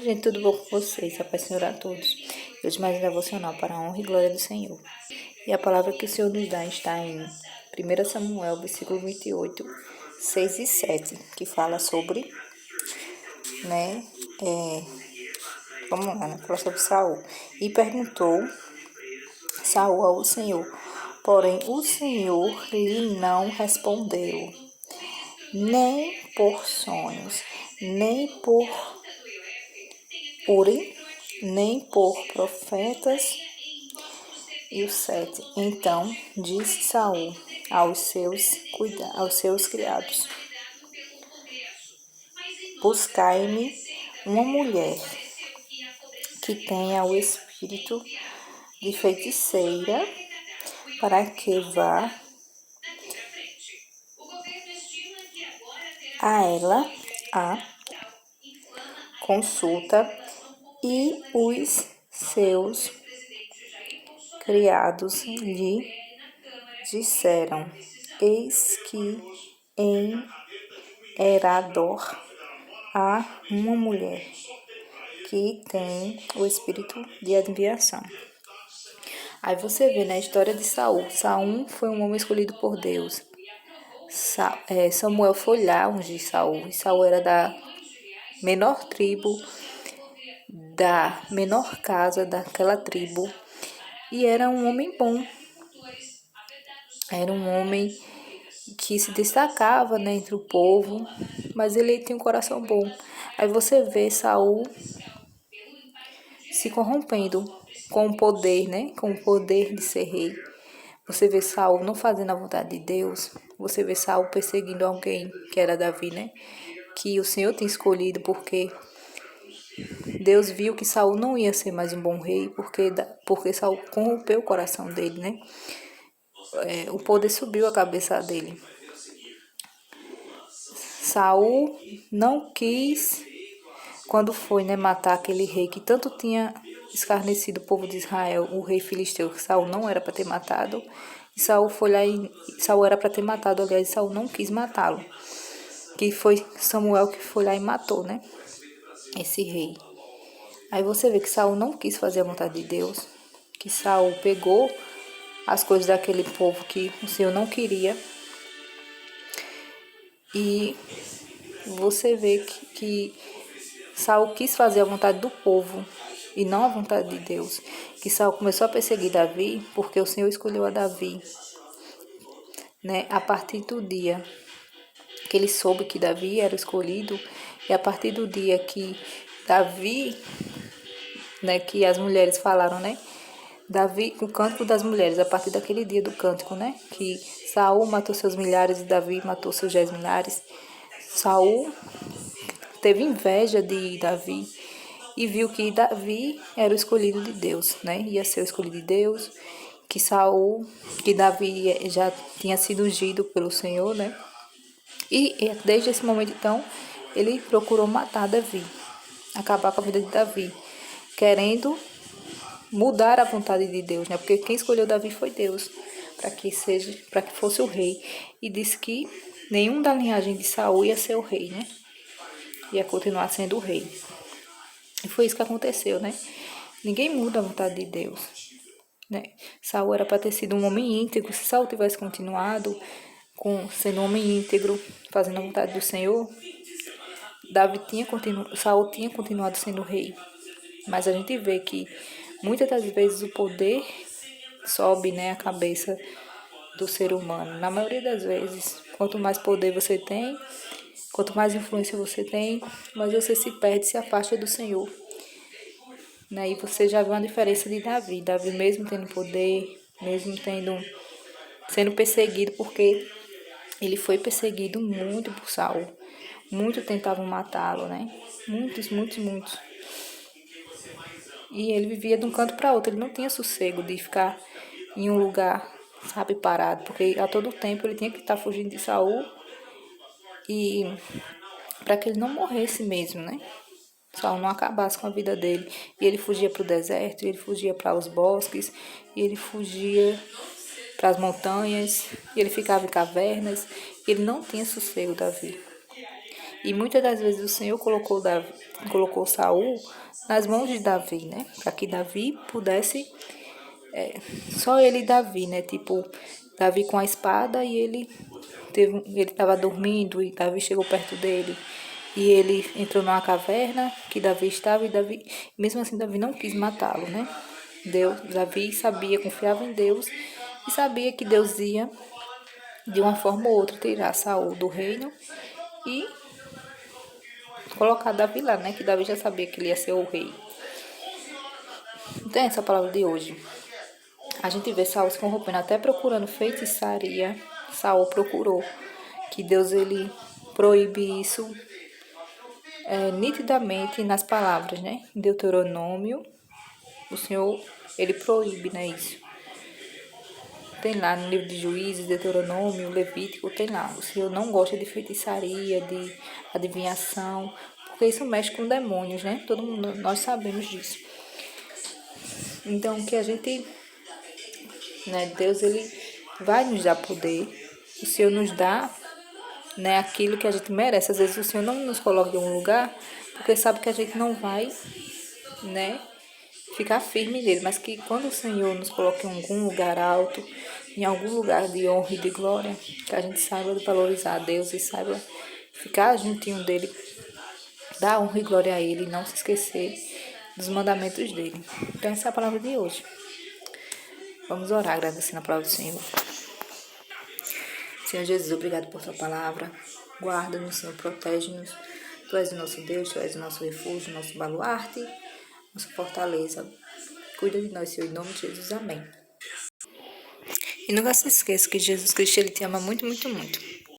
Gente, tudo bom com vocês? A paz do Senhor a todos. Hoje mais um devocional para a honra e glória do Senhor. E a palavra que o Senhor nos dá está em 1 Samuel, versículo 28, 6 e 7, que fala sobre, vamos lá, fala sobre Saul. E perguntou Saul ao Senhor, porém o Senhor lhe não respondeu, nem por sonhos, nem por Urim, nem por profetas. E o 7. Então disse Saul aos seus criados: buscai-me uma mulher que tenha o espírito de feiticeira, para que vá a ela a consulta. E os seus criados lhe disseram: eis que em Herador há uma mulher que tem o espírito de adivinhação. Aí você vê na história de Saul. Saul foi um homem escolhido por Deus. Samuel foi lá ungir Saul. E Saul era da menor tribo, da menor casa daquela tribo. E era um homem bom. Era um homem que se destacava, entre o povo, mas ele tinha um coração bom. Aí você vê Saul se corrompendo com o poder, com o poder de ser rei. Você vê Saul não fazendo a vontade de Deus. Você vê Saul perseguindo alguém, que era Davi, que o Senhor tinha escolhido, porque Deus viu que Saul não ia ser mais um bom rei, porque Saul corrompeu o coração dele, o poder subiu a cabeça dele. Saul não quis, quando foi matar aquele rei que tanto tinha escarnecido o povo de Israel, o rei filisteu, que Saul não era para ter matado. E Saul foi lá e Saul era para ter matado, aliás, Saul não quis matá-lo. Que foi Samuel que foi lá e matou, esse rei. Aí você vê que Saul não quis fazer a vontade de Deus, que Saul pegou as coisas daquele povo que o Senhor não queria. E você vê que Saul quis fazer a vontade do povo e não a vontade de Deus. Que Saul começou a perseguir Davi porque o Senhor escolheu a Davi, a partir do dia que ele soube que Davi era escolhido, e a partir do dia que Davi, que as mulheres falaram, Davi, o cântico das mulheres, a partir daquele dia do cântico, que Saul matou seus milhares e Davi matou seus 10 milhares. Saul teve inveja de Davi e viu que Davi era o escolhido de Deus, ia ser o escolhido de Deus, que Davi já tinha sido ungido pelo Senhor, E desde esse momento, então, ele procurou matar Davi, acabar com a vida de Davi, querendo mudar a vontade de Deus, Porque quem escolheu Davi foi Deus, para que fosse o rei. E disse que nenhum da linhagem de Saul ia ser o rei, Ia continuar sendo o rei. E foi isso que aconteceu, Ninguém muda a vontade de Deus, Saul era para ter sido um homem íntegro. Se Saul tivesse continuado sendo um homem íntegro, fazendo a vontade do Senhor, Saul tinha continuado sendo rei. Mas a gente vê que muitas das vezes o poder sobe, a cabeça do ser humano. Na maioria das vezes, quanto mais poder você tem, quanto mais influência você tem, mais você se perde, se afasta do Senhor. E você já viu a diferença de Davi. Davi mesmo tendo poder, mesmo sendo perseguido, porque ele foi perseguido muito por Saul. Muitos tentavam matá-lo, Muitos, muitos, muitos. E ele vivia de um canto para outro. Ele não tinha sossego de ficar em um lugar, parado. Porque a todo tempo ele tinha que estar fugindo de Saul. E para que ele não morresse mesmo, Saul não acabasse com a vida dele. E ele fugia para o deserto, e ele fugia para os bosques, e ele fugia para as montanhas, e ele ficava em cavernas. E ele não tinha sossego, Davi. E muitas das vezes o Senhor colocou Saul nas mãos de Davi, né? Para que Davi pudesse, só ele e Davi, né? Tipo, Davi com a espada e ele estava dormindo e Davi chegou perto dele. E ele entrou numa caverna que Davi estava e Davi, mesmo assim Davi não quis matá-lo, né? Davi sabia, confiava em Deus e sabia que Deus ia, de uma forma ou outra, tirar Saul do reino e colocar Davi lá, né? Que Davi já sabia que ele ia ser o rei. Então, essa é a palavra de hoje. A gente vê Saul se corrompendo, até procurando feitiçaria. Saul procurou que Deus ele proíbe isso nitidamente nas palavras, né? Em Deuteronômio, o Senhor ele proíbe, né, isso. Tem lá no livro de Juízes, Deuteronômio, Levítico, tem lá. O Senhor não gosta de feitiçaria, de adivinhação, porque isso mexe com demônios, né? Todo mundo, nós sabemos disso. Então, que a gente, né, Deus, ele vai nos dar poder. O Senhor nos dá, né, aquilo que a gente merece. Às vezes o Senhor não nos coloca em um lugar, porque sabe que a gente não vai, né, ficar firme nele, mas que quando o Senhor nos coloca em algum lugar alto, em algum lugar de honra e de glória, que a gente saiba valorizar a Deus e saiba ficar juntinho dele, dar honra e glória a ele, e não se esquecer dos mandamentos dele. Então essa é a palavra de hoje. Vamos orar agradecendo a palavra do Senhor. Senhor Jesus, obrigado por tua palavra. Guarda-nos, Senhor, protege-nos. Tu és o nosso Deus, tu és o nosso refúgio, nosso baluarte, nossa fortaleza. Cuida de nós, Senhor, em nome de Jesus. Amém. E nunca se esqueça que Jesus Cristo, ele te ama muito, muito, muito.